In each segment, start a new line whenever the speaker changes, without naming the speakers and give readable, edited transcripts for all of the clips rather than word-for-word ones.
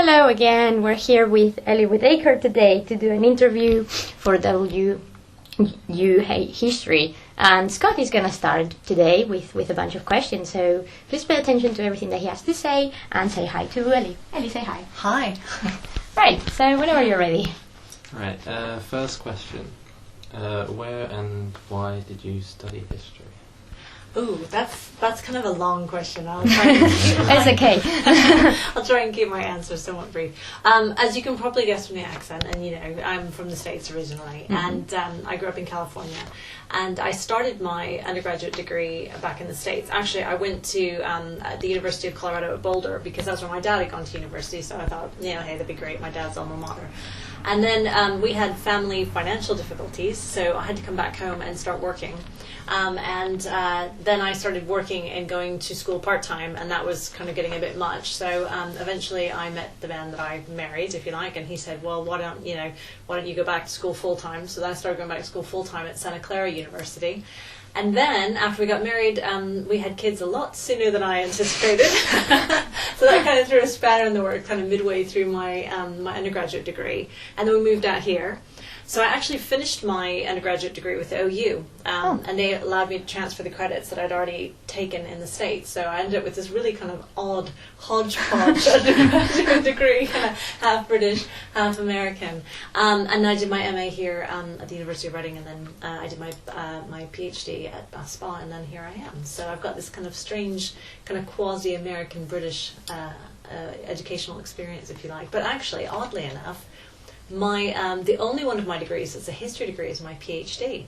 Hello again, we're here with Ellie woodacre today to do an interview for WU History. And Scott is going to start today with a bunch of questions, so please pay attention to everything that he has to say and say hi to Ellie. Ellie, say hi.
Hi.
Right, so whenever you're ready.
Right, first question. Where and why did you study history?
Ooh, that's kind of a long question. I'll try and
It's okay.
I'll try and keep my answer somewhat brief. As you can probably guess from the accent, and you know, I'm from the States originally, and I grew up in California, and I started my undergraduate degree back in the States. Actually, I went to the University of Colorado at Boulder because that's where my dad had gone to university. So I thought, hey, that'd be great. My dad's alma mater. And then we had family financial difficulties, so I had to come back home and start working. Then I started working and going to school part-time, and that was kind of getting a bit much. So eventually I met the man that I married, if you like, and he said, well, why don't you go back to school full-time? So then I started going back to school full-time at Santa Clara University. And then, after we got married, we had kids a lot sooner than I anticipated. So that kind of threw a spanner in the works kind of midway through my undergraduate degree. And then we moved out here. So I actually finished my undergraduate degree with OU, and they allowed me to transfer the credits that I'd already taken in the States. So I ended up with this really kind of odd hodgepodge undergraduate degree, kind of half British, half American. And I did my MA here at the University of Reading, and then I did my PhD at Bath Spa, and then here I am. So I've got this kind of strange, kind of quasi-American British educational experience, if you like. But actually, oddly enough, the only one of my degrees that's a history degree is my PhD.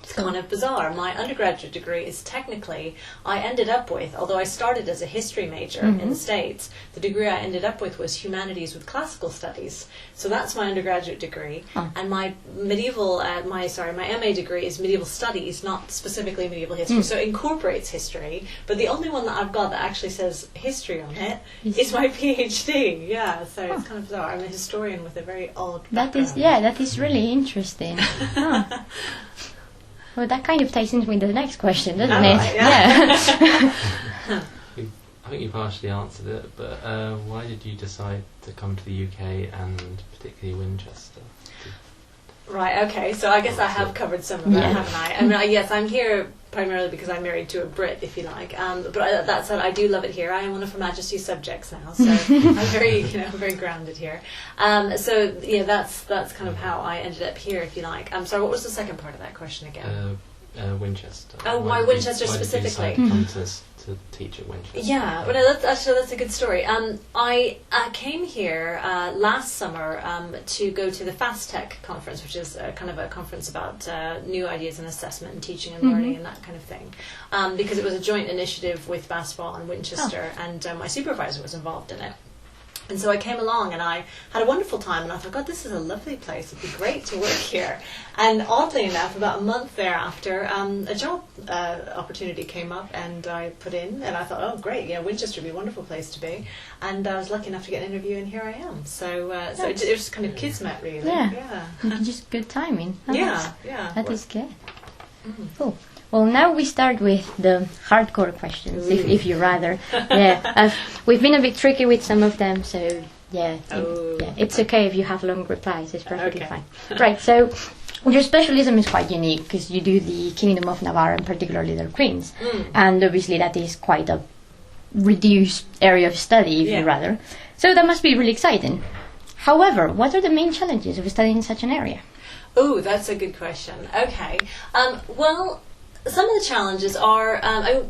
It's kind of bizarre. My undergraduate degree is technically, I ended up with, although I started as a history major in the States, the degree I ended up with was humanities with classical studies. So that's my undergraduate degree. And my my MA degree is medieval studies, not specifically medieval history. So it incorporates history, but the only one that I've got that actually says history on it is my PhD. Yeah, so it's kind of bizarre. I'm a historian with a very odd background.
That is really interesting. Well, that kind of ties into the next question, doesn't it?
Right, yeah.
I think you partially answered it, but why did you decide to come to the UK and particularly Winchester?
Right, okay, so I guess I have covered some of that, haven't I? I mean, yes, I'm here primarily because I'm married to a Brit, if you like. But that said, I do love it here. I am one of Her Majesty's subjects now, so I'm very grounded here. So yeah, that's kind of how I ended up here, if you like. Sorry, what was the second part of that question again?
Winchester.
Oh, why Winchester specifically?
Why did you decide to teach at Winchester?
Yeah, well, that's a good story. I came here last summer to go to the FastTech conference, which is kind of a conference about new ideas in assessment and teaching and learning and that kind of thing, because it was a joint initiative with Bath-Spa and Winchester, and my supervisor was involved in it. And so I came along and I had a wonderful time, and I thought, God, this is a lovely place. It'd be great to work here. And oddly enough, about a month thereafter, a job opportunity came up, and I put in, and I thought, oh, great, Winchester would be a wonderful place to be. And I was lucky enough to get an interview, and here I am. So it was kind of kismet, really. Yeah.
Just good timing.
Yeah.
That is good. Cool. Well, now we start with the hardcore questions, if you rather. We've been a bit tricky with some of them, so it's okay if you have long replies. It's perfectly fine. Right, so your specialism is quite unique because you do the Kingdom of Navarre and particularly their queens, and obviously that is quite a reduced area of study, if you rather. So that must be really exciting. However, what are the main challenges of studying in such an area?
Oh, that's a good question. Okay, well, some of the challenges are,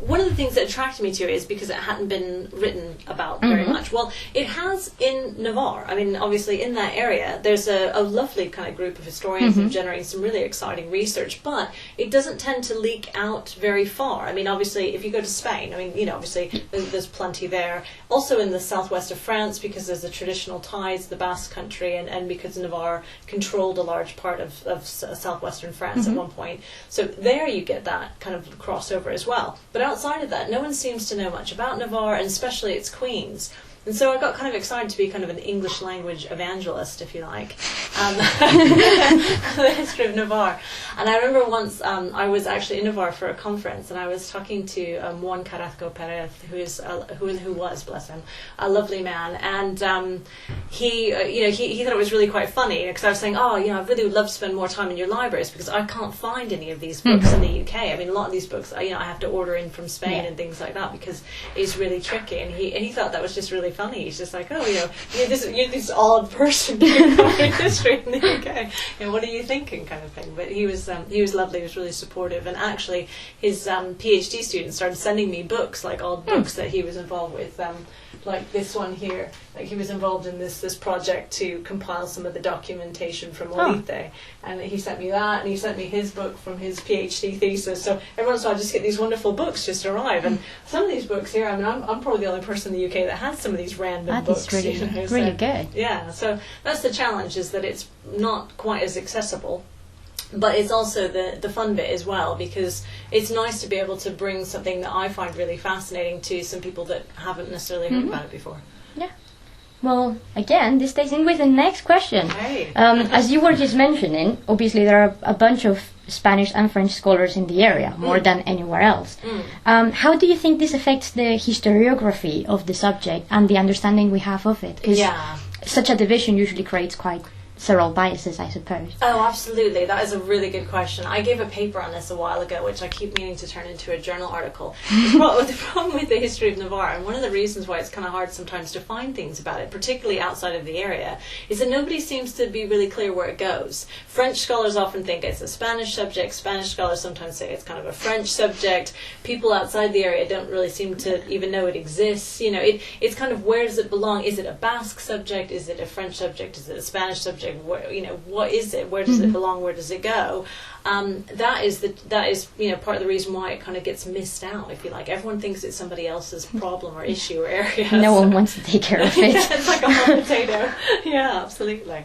one of the things that attracted me to it is because it hadn't been written about very much. Well, it has in Navarre. I mean, obviously in that area, there's a lovely kind of group of historians that are generating some really exciting research, but it doesn't tend to leak out very far. I mean, obviously, if you go to Spain, I mean, obviously there's plenty there. Also in the southwest of France, because there's the traditional ties, the Basque country, and because Navarre controlled a large part of southwestern France at one point. So there you get that kind of crossover as well. But outside of that, no one seems to know much about Navarre, and especially its queens. And so I got kind of excited to be kind of an English language evangelist, if you like, the history of Navarre. And I remember once I was actually in Navarre for a conference, and I was talking to Juan Carrasco Perez, who was, bless him, a lovely man. And he thought it was really quite funny, because I was saying, I really would love to spend more time in your libraries, because I can't find any of these books in the UK. I mean, a lot of these books, I have to order in from Spain and things like that, because it's really tricky. And he thought that was just really funny. He's just like, you're this odd person covering history in the UK. What are you thinking, kind of thing. But he was lovely. He was really supportive. And actually, his PhD students started sending me books, like odd books that he was involved with. Like this one here, like he was involved in this project to compile some of the documentation from Olite, and he sent me that, and he sent me his book from his PhD thesis. So every once in a while I just get these wonderful books just arrive, and some of these books here, I mean, I'm probably the only person in the UK that has some of these random books.
That's really good.
Yeah, so that's the challenge, is that it's not quite as accessible. But it's also the fun bit as well, because it's nice to be able to bring something that I find really fascinating to some people that haven't necessarily heard about it before.
Yeah. Well, again, this takes in with the next question.
Hey.
As you were just mentioning, obviously there are a bunch of Spanish and French scholars in the area, more than anywhere else. How do you think this affects the historiography of the subject and the understanding we have of it? 'Cause such a division usually creates quite several biases, I suppose.
Oh, absolutely. That is a really good question. I gave a paper on this a while ago, which I keep meaning to turn into a journal article. The problem with the history of Navarre, and one of the reasons why it's kind of hard sometimes to find things about it, particularly outside of the area, is that nobody seems to be really clear where it goes. French scholars often think it's a Spanish subject. Spanish scholars sometimes say it's kind of a French subject. People outside the area don't really seem to even know it exists. It's kind of, where does it belong? Is it a Basque subject? Is it a French subject? Is it a Spanish subject? What is it? Where does it belong? Where does it go? That is part of the reason why it kind of gets missed out, if you like. Everyone thinks it's somebody else's problem or issue or area.
No one wants to take care of it.
It's like a hot potato. Yeah, absolutely.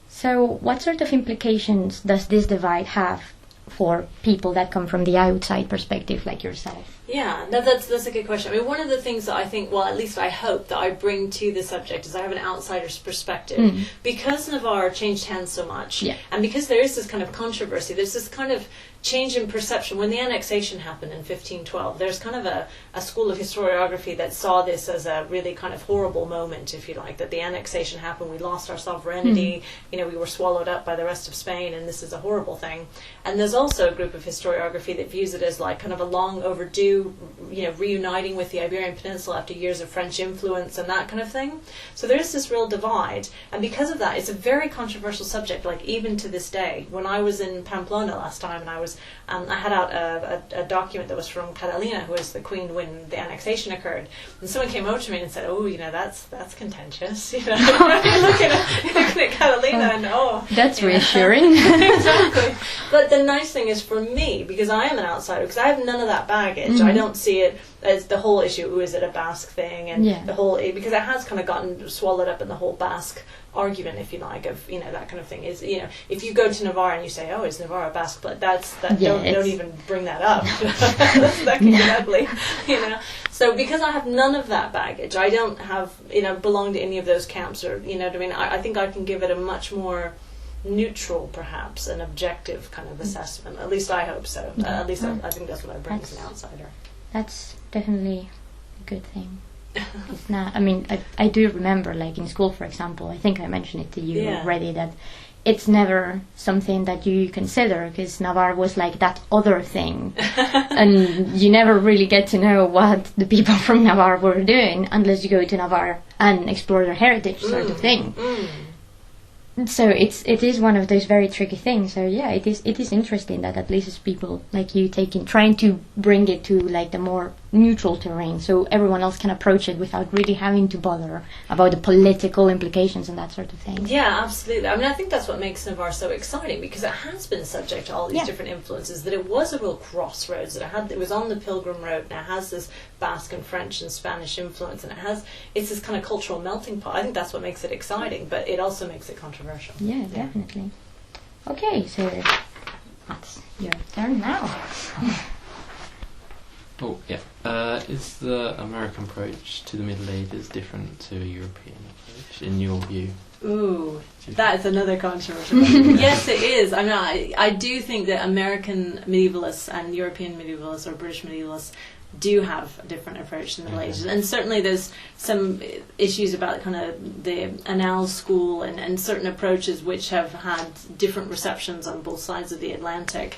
So, what sort of implications does this divide have for people that come from the outside perspective, like yourself?
Yeah, no, that's a good question. I mean, one of the things that I think, well, at least I hope that I bring to the subject is I have an outsider's perspective. Because Navarre changed hands so much, and because there is this kind of controversy, there's this kind of change in perception. When the annexation happened in 1512, there's kind of a school of historiography that saw this as a really kind of horrible moment, if you like, that the annexation happened, we lost our sovereignty, we were swallowed up by the rest of Spain, and this is a horrible thing. And there's also a group of historiography that views it as like kind of a long overdue, reuniting with the Iberian Peninsula after years of French influence and that kind of thing. So there is this real divide, and because of that, it's a very controversial subject, like even to this day. When I was in Pamplona last time, and I had out a document that was from Catalina, who was the queen when the annexation occurred, and someone came over to me and said, that's contentious, looking at Catalina, and
that's reassuring.
Exactly. But the nice thing is, for me, because I am an outsider, because I have none of that baggage, I don't see it as the whole issue, is it a Basque thing, and the whole, because it has kind of gotten swallowed up in the whole Basque argument, if you like, of that kind of thing. Is if you go to Navarre and you say, is Navarre a Basque, but don't even bring that up. That can get ugly, So because I have none of that baggage, I don't have belong to any of those camps, or what I mean. I think I can give it a much more neutral, perhaps, an objective kind of assessment. At least I hope so. At least I think that's what I bring as an outsider.
That's definitely a good thing. It's not, I mean, I do remember, like in school, for example, I think I mentioned it to you already, that it's never something that you consider, because Navarre was like that other thing. And you never really get to know what the people from Navarre were doing unless you go to Navarre and explore their heritage, sort of thing. So it is one of those very tricky things. So yeah, it is interesting that at least it's people like you trying to bring it to like the more neutral terrain, so everyone else can approach it without really having to bother about the political implications and that sort of thing.
Yeah, absolutely. I mean, I think that's what makes Navarre so exciting, because it has been subject to all these different influences. That it was a real crossroads. That it was on the Pilgrim Road, and it has this Basque and French and Spanish influence, and it's this kind of cultural melting pot. I think that's what makes it exciting, but it also makes it controversial.
Yeah, definitely. Okay, so that's your turn now.
Oh, yeah. Is the American approach to the Middle Ages different to a European approach, in your view?
Ooh, that is another controversial one. Yes, it is. I mean, I do think that American medievalists and European medievalists or British medievalists do have a different approach to the Middle Ages. And certainly there's some issues about kind of the Annals school and certain approaches which have had different receptions on both sides of the Atlantic.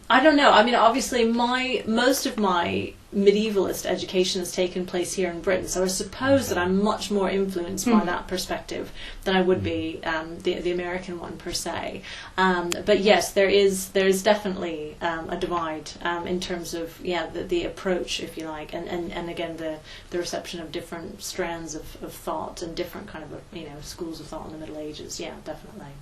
I don't know. I mean, obviously, most of my medievalist education has taken place here in Britain, so I suppose that I'm much more influenced by that perspective than I would be the American one per se. But yes, there is definitely a divide in terms of the approach, if you like, and again the reception of different strands of thought and different kind of schools of thought in the Middle Ages. Yeah, definitely.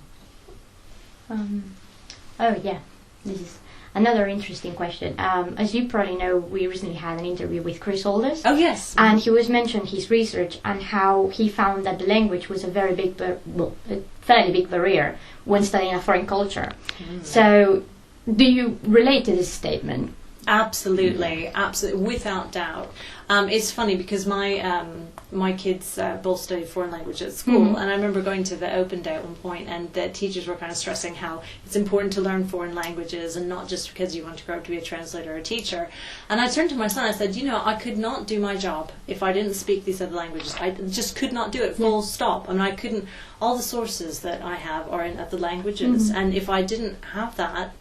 Oh yeah, this is another interesting question. As you probably know, we recently had an interview with Chris Aldous.
Oh yes.
And he was mentioning his research and how he found that the language was a very big, a fairly big barrier when studying a foreign culture. So, do you relate to this statement?
Absolutely, absolutely, without doubt. It's funny because my kids both studied foreign language at school, and I remember going to the open day at one point, and the teachers were kind of stressing how it's important to learn foreign languages, and not just because you want to grow up to be a translator or a teacher. And I turned to my son and I said, I could not do my job if I didn't speak these other languages. I just could not do it, full stop. I mean, I couldn't, all the sources that I have are in other languages, and if I didn't have that,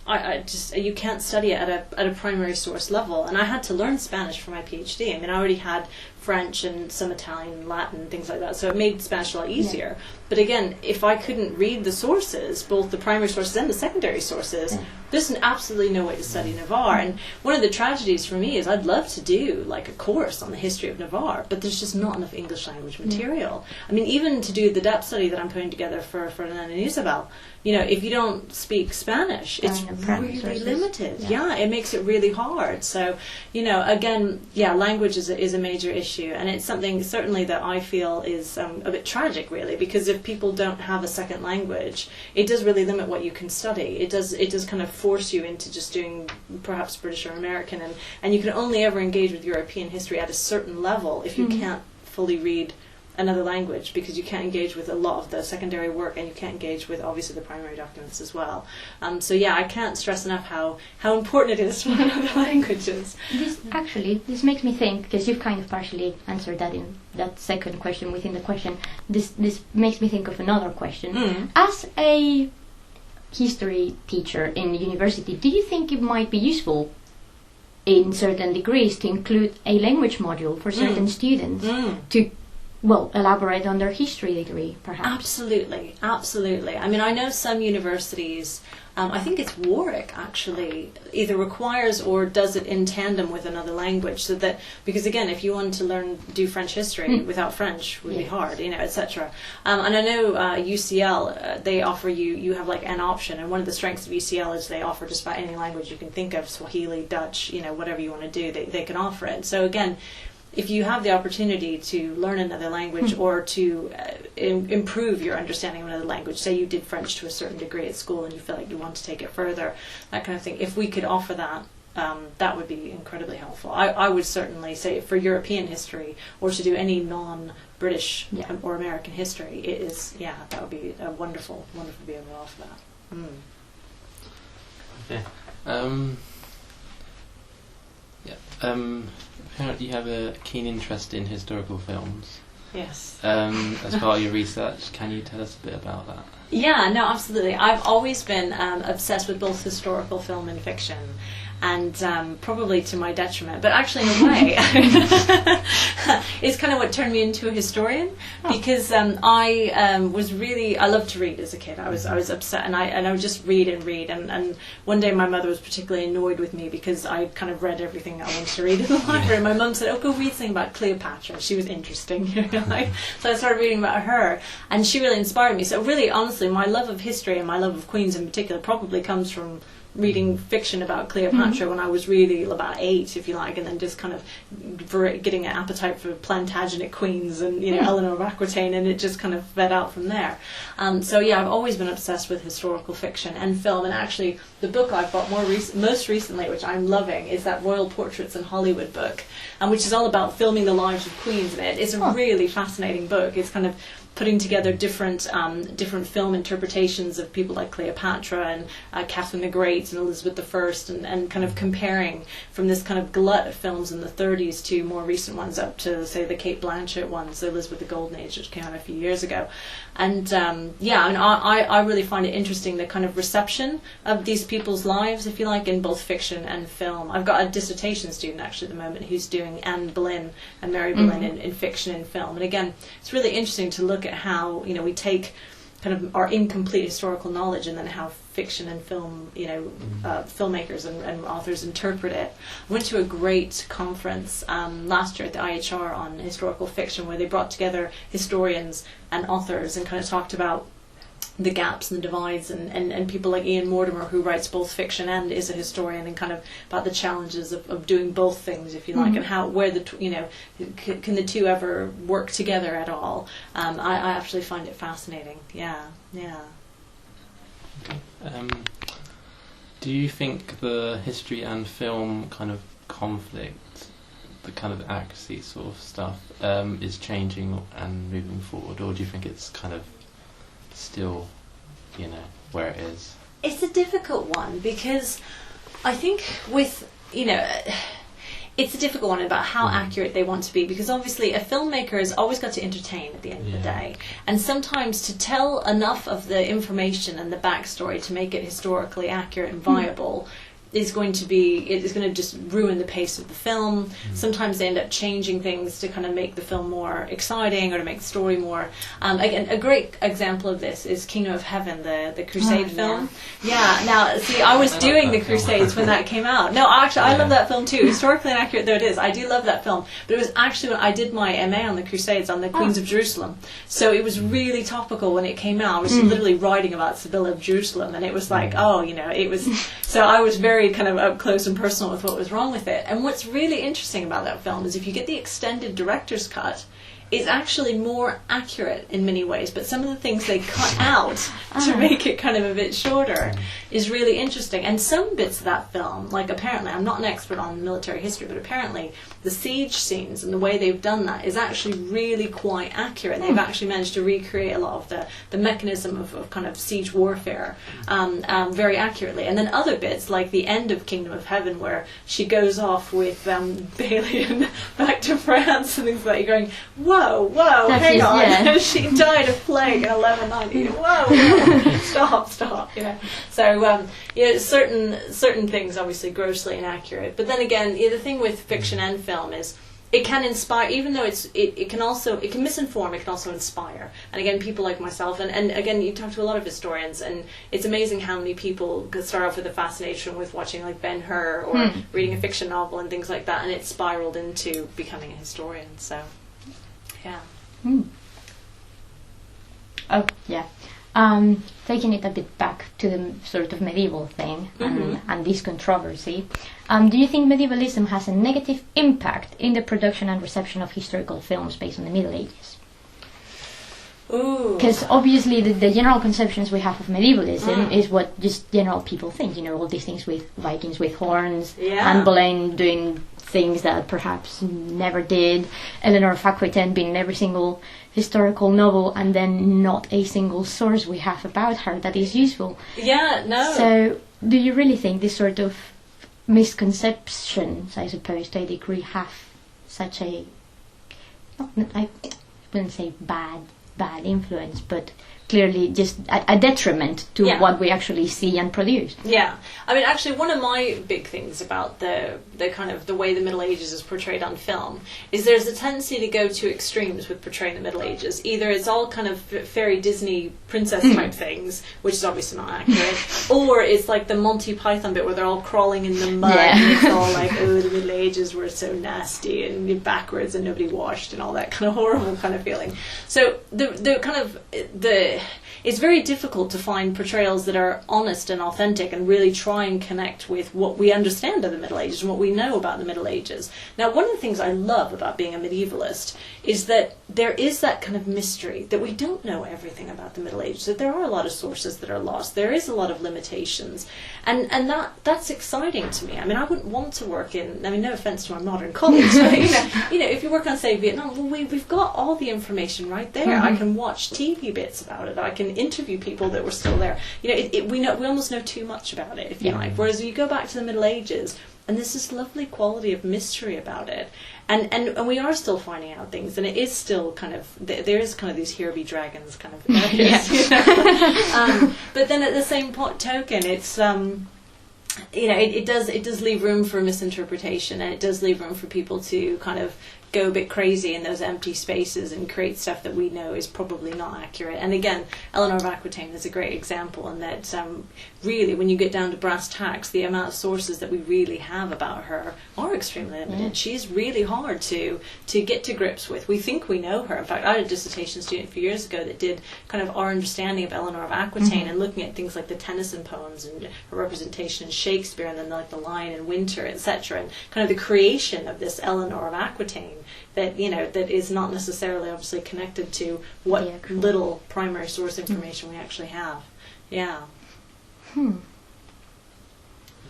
I just, you can't study it at a primary source level. And I had to learn Spanish for my PhD. I mean, I already had French and some Italian and Latin, things like that, so it made Spanish a lot easier. But again, if I couldn't read the sources, both the primary sources and the secondary sources, there's absolutely no way to study Navarre. And one of the tragedies for me is I'd love to do like a course on the history of Navarre, but there's just not enough English language material. I mean, even to do the depth study that I'm putting together for Ferdinand and Isabel, if you don't speak Spanish, it's really limited. Yeah, it makes it really hard. So, again, language is a major issue, and it's something certainly that I feel is a bit tragic, really, because if people don't have a second language, it does really limit what you can study. It does kind of force you into just doing perhaps British or American, and you can only ever engage with European history at a certain level if you can't fully read another language, because you can't engage with a lot of the secondary work, and you can't engage with obviously the primary documents as well. So I can't stress enough how important it is to learn other languages.
This makes me think, because you've kind of partially answered that in that second question within the question. This makes me think of another question. As a history teacher in university, do you think it might be useful in certain degrees to include a language module for certain students to elaborate on their history degree, perhaps?
Absolutely, absolutely. I mean, I know some universities, I think it's Warwick actually, either requires or does it in tandem with another language, so that, because again, if you wanted to do French history without French would be hard, etc. And I know UCL, they offer you have like an option, and one of the strengths of UCL is they offer just about any language you can think of, Swahili, Dutch, whatever you want to do, they can offer it. So again, if you have the opportunity to learn another language or to improve your understanding of another language, say you did French to a certain degree at school and you feel like you want to take it further, that kind of thing, if we could offer that, that would be incredibly helpful. I would certainly say for European history, or to do any non-British or American history, it is, that would be wonderful to be able to offer that.
Okay. Apparently you have a keen interest in historical films.
Yes.
As part of your research, can you tell us a bit about that?
Yeah, no, absolutely. I've always been obsessed with both historical film and fiction, and probably to my detriment, but actually in a way it's kind of what turned me into a historian, because I loved to read as a kid. I was upset, and I would just read and one day my mother was particularly annoyed with me because I kind of read everything I wanted to read in the library. My mum said, go read something about Cleopatra. She was interesting, so I started reading about her, and she really inspired me. So really, honestly, my love of history and my love of queens in particular probably comes from reading fiction about Cleopatra when I was really about 8, if you like, and then just kind of getting an appetite for Plantagenet queens and, you know, Eleanor of Aquitaine, and it just kind of fed out from there. So yeah, I've always been obsessed with historical fiction and film, and actually the book I've bought most recently, which I'm loving, is that Royal Portraits in Hollywood book, which is all about filming the lives of queens in it. It's a really fascinating book. It's kind of putting together different film interpretations of people like Cleopatra and Catherine the Great and Elizabeth I, and kind of comparing from this kind of glut of films in the 30s to more recent ones up to, say, the Kate Blanchett ones, Elizabeth the Golden Age, which came out a few years ago. And yeah, and I really find it interesting, the kind of reception of these people's lives, if you like, in both fiction and film. I've got a dissertation student actually at the moment who's doing Anne Boleyn and Mary Boleyn in fiction and film. And again, it's really interesting to look at how, you know, we take kind of our incomplete historical knowledge and then how fiction and film, you know, filmmakers and authors interpret it. I went to a great conference last year at the IHR on historical fiction, where they brought together historians and authors and kind of talked about the gaps and the divides, and people like Ian Mortimer, who writes both fiction and is a historian, and kind of about the challenges of doing both things, if you like, and how, where the you know, can the two ever work together at all. I actually find it fascinating. Yeah.
Do you think the history and film kind of conflict, the kind of accuracy sort of stuff, is changing and moving forward, or do you think it's kind of still, you know, where it is?
It's a difficult one, because I think with, you know, it's a difficult one about how accurate they want to be, because obviously a filmmaker has always got to entertain at the end of the day, and sometimes to tell enough of the information and the backstory to make it historically accurate and viable is going to just ruin the pace of the film. Sometimes they end up changing things to kind of make the film more exciting or to make the story more. Again, a great example of this is Kingdom of Heaven, the Crusade film. Yeah. Now, see, I was doing the Crusades when that came out. No, actually, I love that film too. Historically inaccurate though it is, I do love that film. But it was actually when I did my MA on the Crusades, on the Queens of Jerusalem. So it was really topical when it came out. I was literally writing about Sibylla of Jerusalem, and it was like, oh, you know, it was. So I was very kind of up close and personal with what was wrong with it. And what's really interesting about that film is if you get the extended director's cut, it's actually more accurate in many ways, but some of the things they cut out to make it kind of a bit shorter is really interesting. And some bits of that film, like apparently, I'm not an expert on military history, but apparently the siege scenes and the way they've done that is actually really quite accurate. They've actually managed to recreate a lot of the mechanism of kind of siege warfare very accurately. And then other bits, like the end of Kingdom of Heaven, where she goes off with Balian back to France and things like that, you're going, whoa, hang on. Yeah. She died of plague in 1190. Whoa, stop. You know. So you know, certain things obviously grossly inaccurate. But then again, the thing with fiction and film is it can inspire, even though it can misinform, it can also inspire. And again, people like myself, and again, you talk to a lot of historians, and it's amazing how many people start off with a fascination with watching like Ben-Hur or reading a fiction novel and things like that, and it spiraled into becoming a historian. So. Yeah.
Oh, yeah. Taking it a bit back to the sort of medieval thing and this controversy, do you think medievalism has a negative impact in the production and reception of historical films based on the Middle Ages? Because obviously the general conceptions we have of medievalism is what just general people think. You know, all these things with Vikings with horns, Anne Boleyn doing things that perhaps never did, Eleanor of Aquitaine being in every single historical novel, and then not a single source we have about her that is useful.
Yeah, no.
So, do you really think this sort of misconceptions, I suppose, to a degree, have such a, I wouldn't say bad influence, but clearly just a detriment to what we actually see and produce?
Yeah, I mean, actually, one of my big things about the kind of the way the Middle Ages is portrayed on film is there's a tendency to go to extremes with portraying the Middle Ages. Either it's all kind of fairy Disney princess type things, which is obviously not accurate, or it's like the Monty Python bit where they're all crawling in the mud and it's all like, oh, the Middle Ages were so nasty and backwards and nobody washed and all that kind of horrible kind of feeling. So the kind of the it's very difficult to find portrayals that are honest and authentic and really try and connect with what we understand of the Middle Ages and what we know about the Middle Ages. Now, one of the things I love about being a medievalist is that there is that kind of mystery, that we don't know everything about the Middle Ages, that there are a lot of sources that are lost, there is a lot of limitations, and that's exciting to me. I mean, I wouldn't want to work in, I mean, no offence to my modern colleagues, but if you work on, say, Vietnam, well, we've got all the information right there. I can watch TV bits about it. I can interview people that were still there. We almost know too much about it, if you like. Whereas you go back to the Middle Ages, and there's this lovely quality of mystery about it, and we are still finding out things, and it is still kind of, there is kind of these here be dragons kind of areas, but then at the same token, it's it does leave room for misinterpretation, and it does leave room for people to kind of go a bit crazy in those empty spaces and create stuff that we know is probably not accurate. And again, Eleanor of Aquitaine is a great example in that really, when you get down to brass tacks, the amount of sources that we really have about her are extremely limited. She's really hard to get to grips with. We think we know her. In fact, I had a dissertation student a few years ago that did kind of our understanding of Eleanor of Aquitaine and looking at things like the Tennyson poems and her representation in Shakespeare, and then like the Lion in Winter, etc., and kind of the creation of this Eleanor of Aquitaine that that is not necessarily obviously connected to what little primary source information we actually have.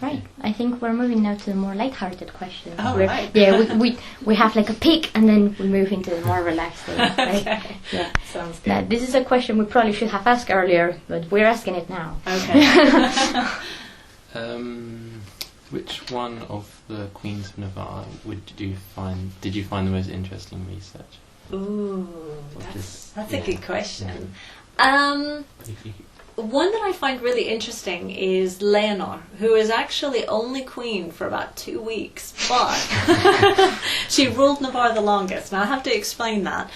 Right. I think we're moving now to the more light-hearted questions.
Oh, right.
Yeah, we have like a peak, and then we move into the more relaxed thing. Right?
Okay.
Yeah.
Sounds good.
Now, this is a question we probably should have asked earlier, but we're asking it now.
Okay.
Which one of the Queens of Navarre did you find the most interesting research?
Ooh, that's a good question.
Yeah.
One that I find really interesting is Leonor, who is actually only queen for about 2 weeks, but she ruled Navarre the longest. Now I have to explain that.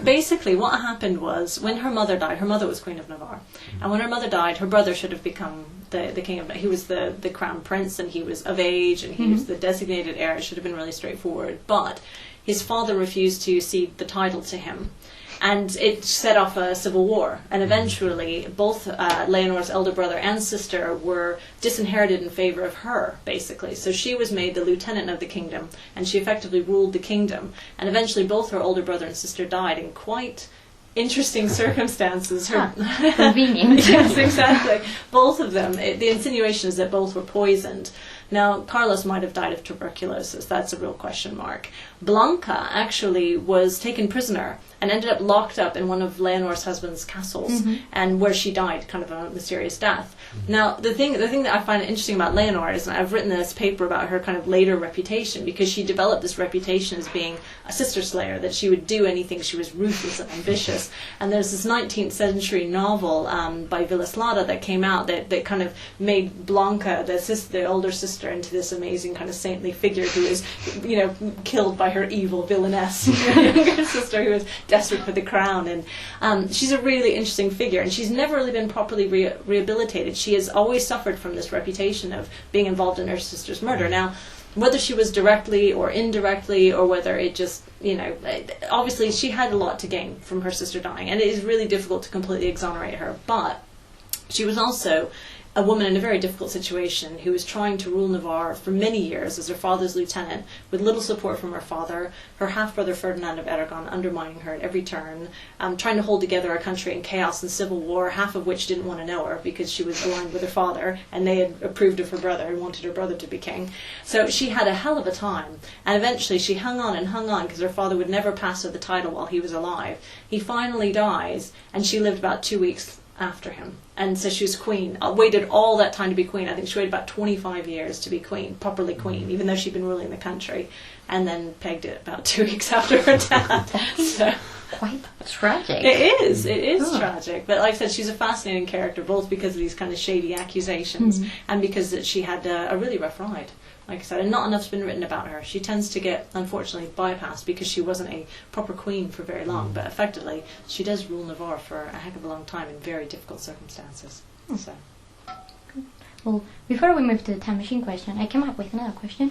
Basically what happened was, when her mother died, her mother was Queen of Navarre, and when her mother died, her brother should have become the king of, he was the crown prince, and he was of age, and he was the designated heir. It should have been really straightforward, but his father refused to cede the title to him. And it set off a civil war, and eventually both Leonor's elder brother and sister were disinherited in favor of her, basically. So she was made the lieutenant of the kingdom, and she effectively ruled the kingdom. And eventually both her older brother and sister died in quite interesting circumstances.
Convenient.
Yes, exactly. Both of them. The insinuation is that both were poisoned. Now, Carlos might have died of tuberculosis. That's a real question mark. Blanca actually was taken prisoner and ended up locked up in one of Leonor's husband's castles, and where she died, kind of a mysterious death. Now, the thing that I find interesting about Leonor is, and I've written this paper about her kind of later reputation, because she developed this reputation as being a sister slayer, that she would do anything. She was ruthless and ambitious. And there's this 19th century novel by Villaslada that came out that kind of made Blanca, the older sister, into this amazing kind of saintly figure who is, killed by her evil villainess younger sister who is desperate for the crown. And she's a really interesting figure, and she's never really been properly rehabilitated. She has always suffered from this reputation of being involved in her sister's murder. Now, whether she was directly or indirectly, or whether it just, obviously she had a lot to gain from her sister dying, and it is really difficult to completely exonerate her. But she was also a woman in a very difficult situation who was trying to rule Navarre for many years as her father's lieutenant, with little support from her father, her half-brother Ferdinand of Aragon undermining her at every turn, trying to hold together a country in chaos and civil war, half of which didn't want to know her because she was aligned with her father, and they had approved of her brother and wanted her brother to be king. So she had a hell of a time, and eventually she hung on because her father would never pass her the title while he was alive. He finally dies, and she lived about 2 weeks after him, and so she was queen. Waited all that time to be queen. I think she waited about 25 years to be queen, properly queen, even though she'd been ruling the country, and then pegged it about 2 weeks after her death. So
quite tragic.
It is tragic, but like I said, she's a fascinating character, both because of these kind of shady accusations and because she had a really rough ride. Like I said, and not enough's been written about her. She tends to get, unfortunately, bypassed because she wasn't a proper queen for very long. But effectively, she does rule Navarre for a heck of a long time in very difficult circumstances. So.
Well, before we move to the time machine question, I came up with another question.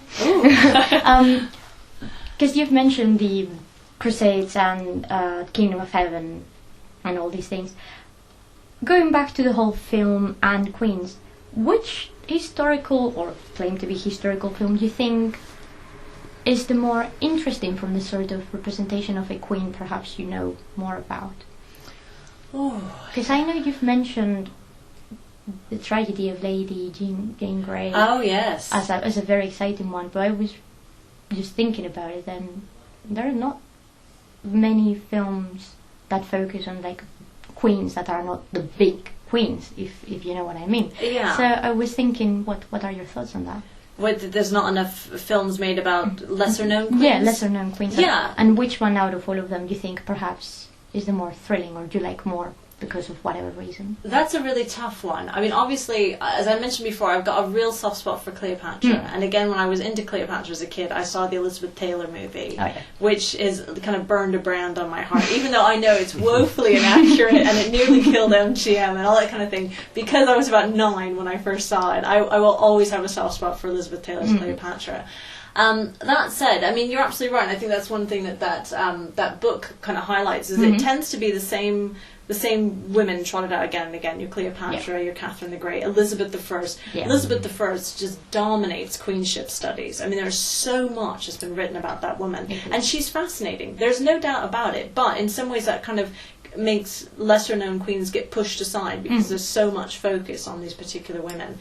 Because you've mentioned the Crusades and Kingdom of Heaven and all these things. going back to the whole film and queens, which historical or claim to be historical film do you think is the more interesting from the sort of representation of a queen perhaps you know more about? Because I know you've mentioned the tragedy of Lady Jane Grey.
Oh, yes.
As a very exciting one, but I was just thinking about it, and there are not many films that focus on like queens that are not the big queens, if you know what I mean.
Yeah.
So I was thinking, what are your thoughts on that?
There's not enough films made about lesser-known queens?
Yeah, lesser-known queens.
Yeah.
And which one out of all of them do you think perhaps is the more thrilling, or do you like more because of whatever reason?
That's a really tough one. I mean, obviously, as I mentioned before, I've got a real soft spot for Cleopatra. And again, when I was into Cleopatra as a kid, I saw the Elizabeth Taylor movie, which is kind of burned a brand on my heart, even though I know it's woefully inaccurate and it nearly killed MGM and all that kind of thing. Because I was about 9 when I first saw it, I will always have a soft spot for Elizabeth Taylor's Cleopatra. That said, I mean, you're absolutely right. I think that's one thing that book kind of highlights, is it tends to be the same women trotted out again and again. Your Cleopatra, your Catherine the Great, Elizabeth I.
Yeah.
Elizabeth I just dominates queenship studies. I mean, there's so much that's been written about that woman. And she's fascinating. There's no doubt about it. But in some ways that kind of makes lesser-known queens get pushed aside because there's so much focus on these particular women.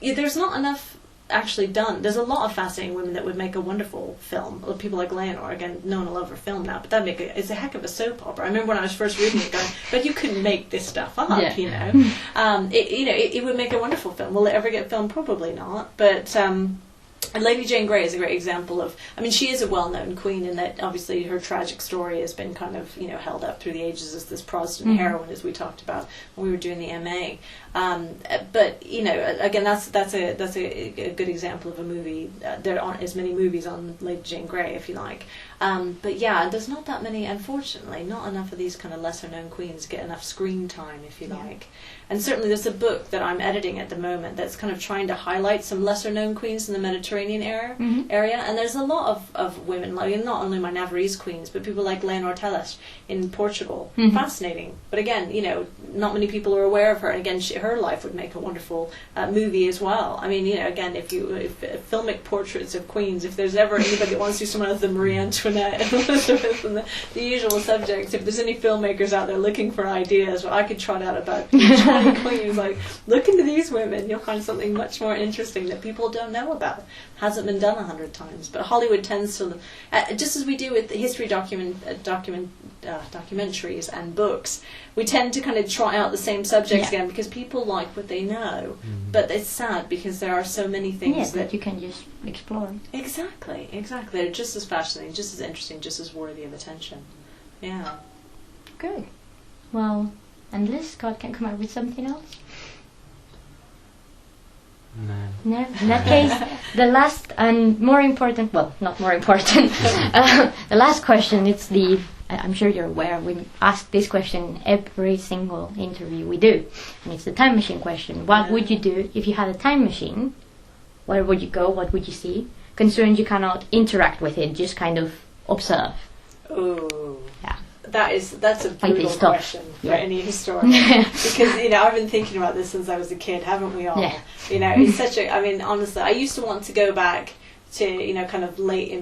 There's not enough actually done. There's a lot of fascinating women that would make a wonderful film. People like Leonore, again, no one will love her film now, but it's a heck of a soap opera. I remember when I was first reading it going, but you couldn't make this stuff up, you know. It would make a wonderful film. Will it ever get filmed? Probably not, but and Lady Jane Grey is a great example of, I mean, she is a well-known queen in that obviously her tragic story has been kind of, held up through the ages as this Protestant heroine, as we talked about when we were doing the MA. But, again, that's a good example of a movie. There aren't as many movies on Lady Jane Grey, if you like. But yeah, there's not that many, unfortunately, not enough of these kind of lesser-known queens get enough screen time, if you like. And certainly there's a book that I'm editing at the moment that's kind of trying to highlight some lesser-known queens in the Mediterranean area. And there's a lot of women, like not only my Navarrese queens, but people like Leonor Teles in Portugal. Fascinating. But again, not many people are aware of her. And again, her life would make a wonderful movie as well. I mean, again, if filmic portraits of queens, if there's ever anybody that wants to do someone as the Marie Antoinette and Elizabeth and the usual subjects, if there's any filmmakers out there looking for ideas, well, I could trot out about 20 queens, like, look into these women, you'll find something much more interesting that people don't know about. Hasn't been done 100 times. But Hollywood tends to, just as we do with the history documentaries and books, we tend to kind of try out the same subjects again because people like what they know. But it's sad because there are so many things
that you can just explore.
Exactly. They're just as fascinating, just as interesting, just as worthy of attention. Yeah.
Good. Well, unless Scott can come up with something else. No. In that case, the last and more important, well, not more important, the last question, I'm sure you're aware, we ask this question every single interview we do, and it's the time machine question. What would you do if you had a time machine? Where would you go? What would you see? Considering you cannot interact with it, just kind of observe.
Ooh.
Yeah.
That's a brutal question for any historian because I've been thinking about this since I was a kid, haven't we all?
Yeah.
It's such a. I mean, honestly, I used to want to go back to kind of late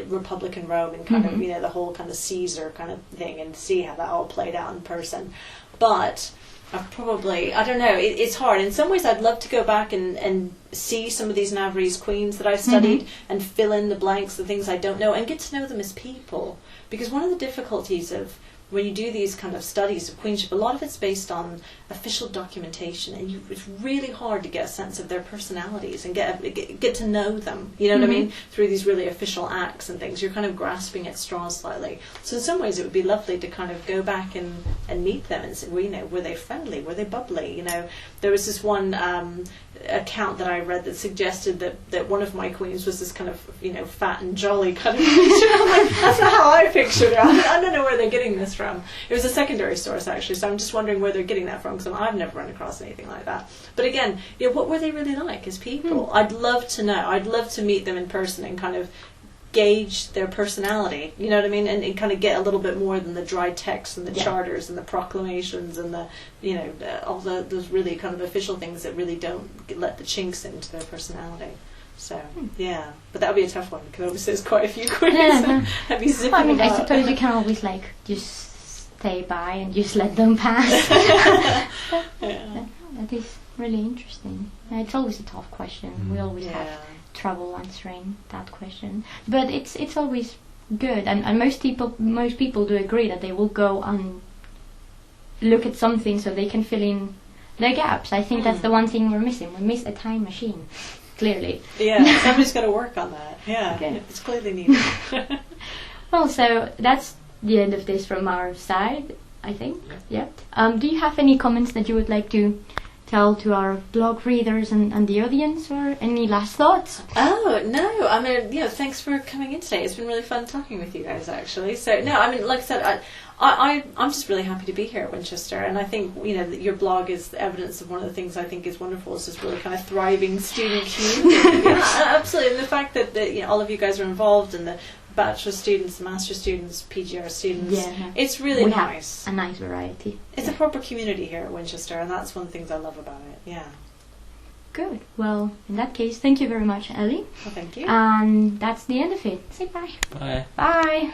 Republican Rome and kind of the whole kind of Caesar kind of thing and see how that all played out in person, but I don't know. It's hard. In some ways, I'd love to go back and see some of these Navarrese queens that I studied and fill in the blanks, the things I don't know, and get to know them as people. Because one of the difficulties of when you do these kind of studies of queenship, a lot of it's based on official documentation, and it's really hard to get a sense of their personalities and get to know them. You know what I mean? Through these really official acts and things, you're kind of grasping at straws slightly. So in some ways, it would be lovely to kind of go back and meet them and say, well, were they friendly? Were they bubbly? There was this one account that I read that suggested that one of my queens was this kind of fat and jolly kind of picture. I'm like, that's not how I pictured her. I don't know where they're getting this from. It was a secondary source actually, so I'm just wondering where they're getting that from because I've never run across anything like that. But again, what were they really like as people? I'd love to know. I'd love to meet them in person and kind of gauge their personality, you know what I mean, and kind of get a little bit more than the dry text and the charters and the proclamations and the, you know, all those really kind of official things that really don't let the chinks into their personality. So yeah, but that would be a tough one because obviously there's quite a few quizzes. Have you zipping
I mean,
them
I
up?
suppose you can always like just stay by and just let them pass. That is really interesting. It's always a tough question. We always have trouble answering that question, but it's always good, and most people do agree that they will go and look at something so they can fill in their gaps. I think that's the one thing we're missing. We miss a time machine, clearly.
Yeah, somebody's got to work on that. Yeah,
okay.
It's clearly needed.
Well, so that's the end of this from our side, I think. Yeah. Do you have any comments that you would like to tell to our blog readers and the audience, or any last thoughts?
Oh, no, I mean, thanks for coming in today. It's been really fun talking with you guys, actually. So, no, I mean, like I said, I'm just really happy to be here at Winchester, and I think, that your blog is evidence of one of the things I think is wonderful, is this really kind of thriving student community. Absolutely, and the fact that all of you guys are involved, and the bachelor students, master students, PGR students, it's really nice.
A nice variety.
It's a proper community here at Winchester, and that's one of the things I love about it. Yeah.
Good. Well, in that case, thank you very much, Ellie.
Well, thank you.
And that's the end of it. Say bye.
Bye.
Bye.